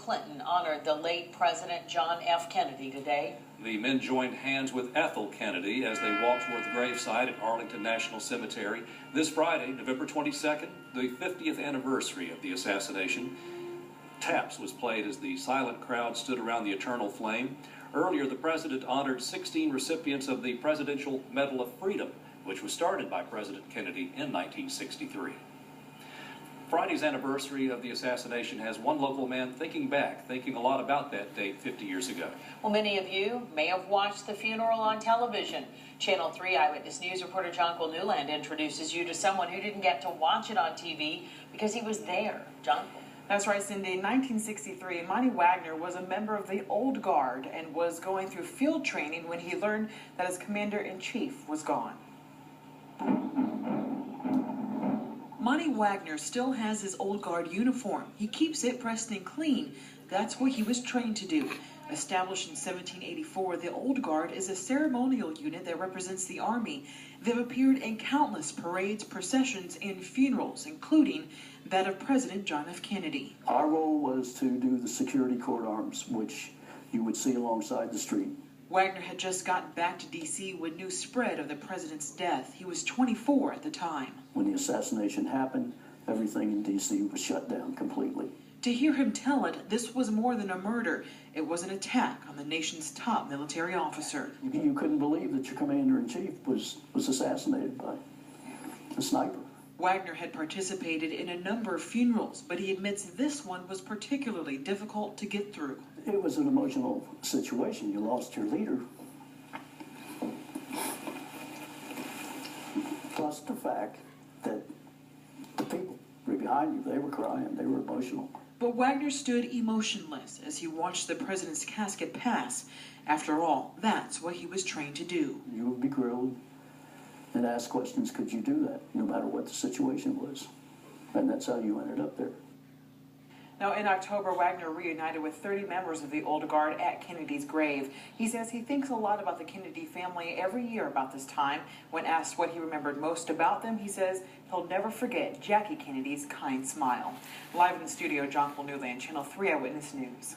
Clinton honored the late President John F. Kennedy today. The men joined hands with Ethel Kennedy as they walked toward the gravesite at Arlington National Cemetery. This Friday, November 22nd, the 50th anniversary of the assassination. Taps was played as the silent crowd stood around the eternal flame. Earlier, the president honored 16 recipients of the Presidential Medal of Freedom, which was started by President Kennedy in 1963. Friday's anniversary of the assassination has one local man thinking back, thinking a lot about that date 50 years ago. Well, many of you may have watched the funeral on television. Channel 3 Eyewitness News reporter Jonquil Newland introduces you to someone who didn't get to watch it on TV because he was there. Jonquil. That's right, Cindy. In 1963, Monty Wagner was a member of the Old Guard and was going through field training when he learned that his commander-in-chief was gone. Monty Wagner still has his Old Guard uniform. He keeps it pressed and clean. That's what he was trained to do. Established in 1784, the Old Guard is a ceremonial unit that represents the Army. They've appeared in countless parades, processions, and funerals, including that of President John F. Kennedy. Our role was to do the security court arms, which you would see alongside the street. Wagner had just gotten back to D.C. when news spread of the president's death. He was 24 at the time. When the assassination happened, everything in D.C. was shut down completely. To hear him tell it, this was more than a murder. It was an attack on the nation's top military officer. You couldn't believe that your commander-in-chief was assassinated by a sniper. Wagner had participated in a number of funerals, but he admits this one was particularly difficult to get through. It was an emotional situation. You lost your leader. Plus the fact that the people were behind you, they were crying, they were emotional. But Wagner stood emotionless as he watched the president's casket pass. After all, that's what he was trained to do. You would be grilled and asked questions, could you do that, no matter what the situation was? And that's how you ended up there. Now, in October, Wagner reunited with 30 members of the Old Guard at Kennedy's grave. He says he thinks a lot about the Kennedy family every year about this time. When asked what he remembered most about them, he says he'll never forget Jackie Kennedy's kind smile. Live in the studio, Jonquil Newland, Channel 3 Eyewitness News.